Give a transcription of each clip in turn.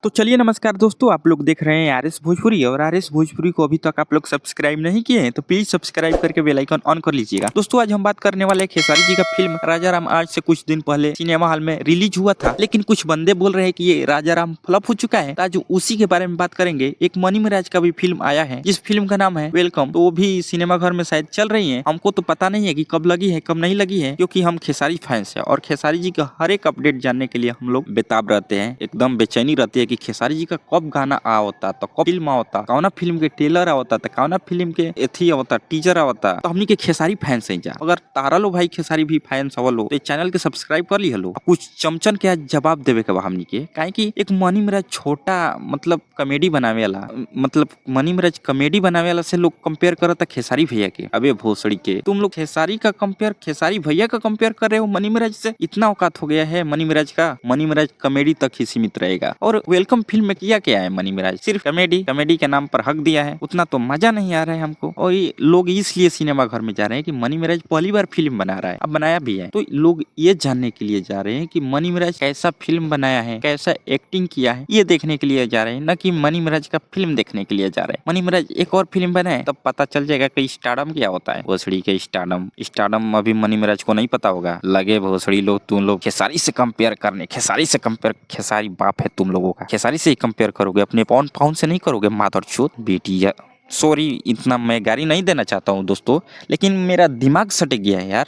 तो चलिए नमस्कार दोस्तों, आप लोग देख रहे हैं आरएस भोजपुरी और आरएस भोजपुरी को अभी तक आप लोग सब्सक्राइब नहीं किए हैं तो प्लीज सब्सक्राइब करके बेल आइकन ऑन कर लीजिएगा। दोस्तों आज हम बात करने वाले खेसारी जी का फिल्म राजा राम आज से कुछ दिन पहले सिनेमा हॉल में रिलीज हुआ था, लेकिन कुछ बंदे बोल रहे हैं कि ये राजा राम फ्लॉप हो चुका है। आज उसी के बारे में बात करेंगे। एक मनी महाराज का भी फिल्म आया है जिस फिल्म का नाम है वेलकम, तो वो भी सिनेमा घर में शायद चल रही है। हमको तो पता नहीं है कि कब लगी है कब नहीं लगी है, क्योंकि हम खेसारी फैंस है और खेसारी जी का हर एक अपडेट जानने के लिए हम लोग बेताब रहते हैं। एकदम बेचैनी रहती है कि खेसारी जी का कब गाना आवता, तो कब फिल्म आवता, कौना फिल्म के ट्रेलर आवता, तो कौना फिल्म के एथी आवता, टीजर आवता। तो हमनी के खेसारी फैंस हैं जा। अगर तारा लो भाई खेसारी भी फैंस हो तो चैनल के सब्सक्राइब कर ली हलो। कुछ चमचन के आज जवाब देवे के बा हमनी के, काहे कि एक मनी महाराज छोटा मतलब कॉमेडी बनावे वाला, मतलब मनी महाराज कॉमेडी बनावे वाला से लोग कंपेयर करता खेसारी भैया के। अबे भोसड़ी के, तुम लोग खेसारी का कंपेयर, खेसारी भैया का कंपेयर कर रहे हो मनी महाराज से। इतना औकात हो गया है मनी महाराज का। मनी महाराज कॉमेडी तक ही सीमित रहेगा। और वेलकम फिल्म में किया क्या है मनी महाराज, सिर्फ कॉमेडी के नाम पर हक दिया है। उतना तो मजा नहीं आ रहा है हमको। और ये लोग इसलिए सिनेमा घर में जा रहे हैं कि मनी महाराज पहली बार फिल्म बना रहा है, अब बनाया भी है, तो लोग ये जानने के लिए जा रहे हैं कि मनी महाराज कैसा फिल्म बनाया है, कैसा एक्टिंग किया है, ये देखने के लिए जा रहे हैं, न कि मनी महाराज का फिल्म देखने के लिए जा रहे हैं। मनी महाराज एक और फिल्म बनाए तब पता चल जाएगा कि स्टारडम क्या होता है। भोसड़ी के स्टारडम अभी मनी महाराज को नहीं पता होगा। लगे भोसड़ी लोग, तुम लोग खेसारी से कंपेयर करने, खेसारी बाप है तुम लोगों का, खेसारी से ही कंपेयर करोगे, अपने पाउन से नहीं करोगे। मादरचोद बेटिया, सॉरी इतना मैं गाली नहीं देना चाहता हूँ दोस्तों, लेकिन मेरा दिमाग सट गया है यार।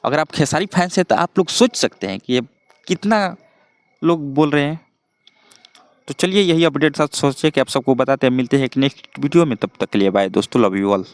अगर आप खेसारी फैंस हैं तो आप लोग सोच सकते हैं कि ये कितना लोग बोल रहे हैं। तो चलिए यही अपडेट साथ सोचे कि आप सबको बताते हैं। मिलते हैं एक नेक्स्ट वीडियो में, तब तक के लिए बाय दोस्तों, लव यू ऑल।